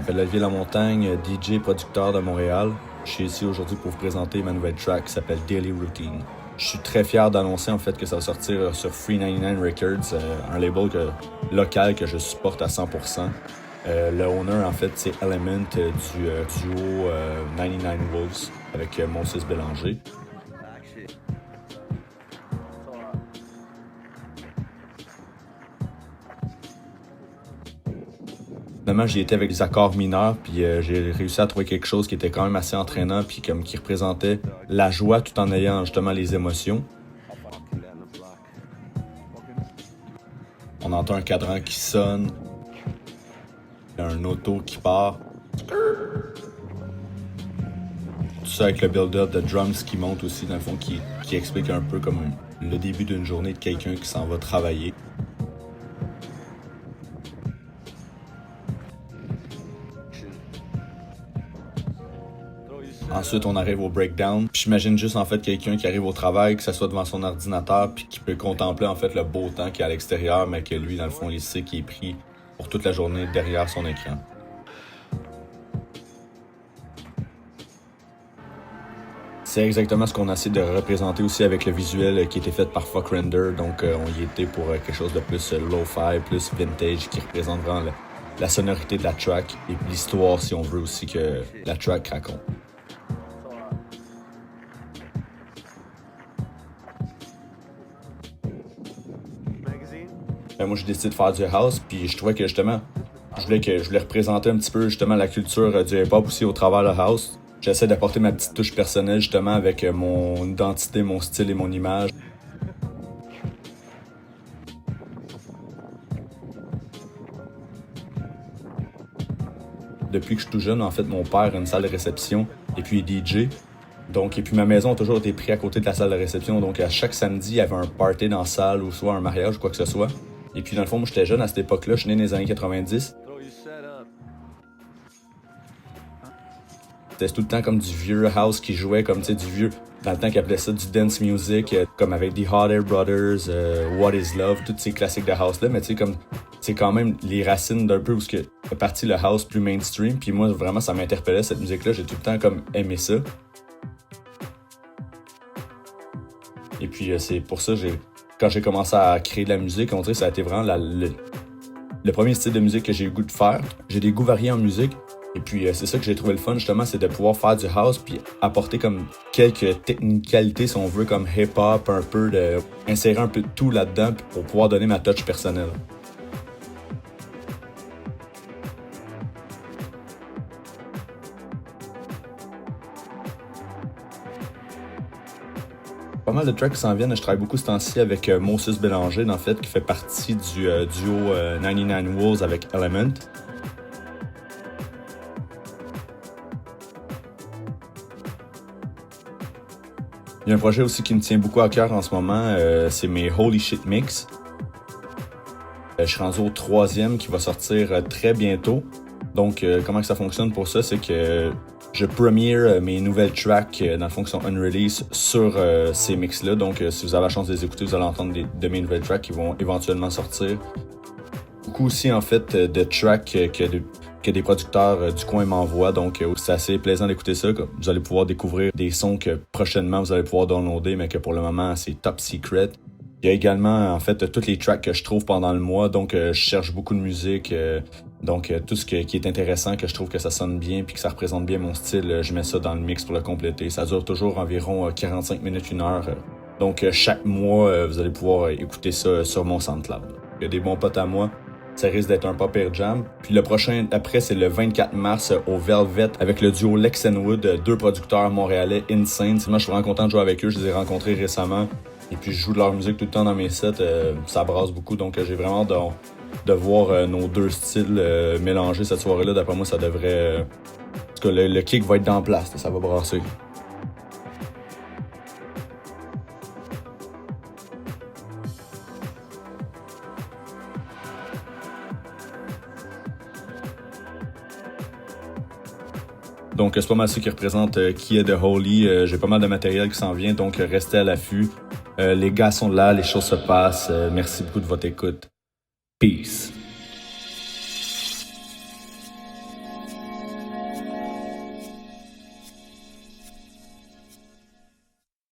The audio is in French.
m'appelle Olivier Lamontagne, DJ producteur de Montréal. Je suis ici aujourd'hui pour vous présenter ma nouvelle track qui s'appelle Daily Routine. Je suis très fier d'annoncer en fait que ça va sortir sur Free 99 Records, un label local que je supporte à 100%. Le owner en fait c'est Element du duo 99 Wolves avec Moses Bélanger. Finalement, j'y étais avec des accords mineurs, puis j'ai réussi à trouver quelque chose qui était quand même assez entraînant, puis comme qui représentait la joie tout en ayant justement les émotions. On entend un cadran qui sonne, un auto qui part. Tout ça avec le build-up de drums qui monte aussi, dans le fond, qui explique un peu comme le début d'une journée de quelqu'un qui s'en va travailler. Ensuite, on arrive au breakdown. Puis j'imagine juste en fait quelqu'un qui arrive au travail, que ça soit devant son ordinateur, puis qui peut contempler en fait le beau temps qu'il y a à l'extérieur, mais que lui, dans le fond, il sait qu'il est pris pour toute la journée derrière son écran. C'est exactement ce qu'on a essayé de représenter aussi avec le visuel qui était fait par Fuck Render. Donc, on y était pour quelque chose de plus lo-fi, plus vintage, qui représente vraiment la sonorité de la track et l'histoire, si on veut aussi, que la track raconte. Moi, j'ai décidé de faire du house, puis je trouvais que justement, je voulais représenter un petit peu justement la culture du hip-hop aussi au travers le house. J'essaie d'apporter ma petite touche personnelle justement avec mon identité, mon style et mon image. Depuis que je suis tout jeune, en fait, mon père a une salle de réception et puis DJ. Donc, et puis ma maison a toujours été prise à côté de la salle de réception. Donc, à chaque samedi, il y avait un party dans la salle ou soit un mariage ou quoi que ce soit. Et puis, dans le fond, moi, j'étais jeune à cette époque-là. Je suis né dans les années 90. C'était tout le temps comme du vieux house qui jouait, comme tu sais, du vieux. Dans le temps qu'ils appelaient ça du dance music, comme avec The Hot Air Brothers, What Is Love, tous ces classiques de house-là. Mais tu sais, comme c'est quand même les racines d'un peu où est parti le house plus mainstream. Puis moi, vraiment, ça m'interpellait cette musique-là. J'ai tout le temps comme aimé ça. Et puis, c'est pour ça, quand j'ai commencé à créer de la musique, on dirait que ça a été vraiment le premier style de musique que j'ai eu le goût de faire. J'ai des goûts variés en musique. Et puis, c'est ça que j'ai trouvé le fun, justement, c'est de pouvoir faire du house puis apporter comme quelques technicalités, si on veut, comme hip-hop, un peu insérer un peu de tout là-dedans pour pouvoir donner ma touch personnelle. Pas mal de tracks qui s'en viennent. Je travaille beaucoup ce temps-ci avec Moses Bélanger, en fait, qui fait partie du duo 99 Wolves avec Element. Il y a un projet aussi qui me tient beaucoup à cœur en ce moment, c'est mes Holy Shit Mix. Je suis rendu au 3e qui va sortir très bientôt. Donc, comment que ça fonctionne pour ça, c'est que je premiere mes nouvelles tracks, dans le fond, qui sont unreleased sur ces mix-là. Donc, si vous avez la chance de les écouter, vous allez entendre de mes nouvelles tracks qui vont éventuellement sortir. Beaucoup aussi, en fait, de tracks que des producteurs du coin m'envoient. Donc, c'est assez plaisant d'écouter ça. Vous allez pouvoir découvrir des sons que prochainement, vous allez pouvoir downloader, mais que pour le moment, c'est top secret. Il y a également, en fait, toutes les tracks que je trouve pendant le mois. Donc, je cherche beaucoup de musique. Donc, tout ce qui est intéressant, que je trouve que ça sonne bien puis que ça représente bien mon style, je mets ça dans le mix pour le compléter. Ça dure toujours environ 45 minutes, 1 heure. Donc, chaque mois, vous allez pouvoir écouter ça sur mon SoundCloud. Il y a des bons potes à moi. Ça risque d'être un pas pire jam. Puis le prochain après, c'est le 24 mars au Velvet avec le duo Lex Wood, 2 producteurs montréalais insane. Moi, je suis vraiment content de jouer avec eux. Je les ai rencontrés récemment. Et puis, je joue de leur musique tout le temps dans mes sets. Ça brasse beaucoup. Donc, j'ai vraiment de voir nos 2 styles mélangés cette soirée-là. D'après moi, ça devrait... En tout cas, le kick va être dans place. Ça va brasser. Donc, c'est pas mal ça qui représente qui est de Holy. J'ai pas mal de matériel qui s'en vient, donc restez à l'affût. Les gars sont là, les choses se passent. Merci beaucoup de votre écoute. Peace.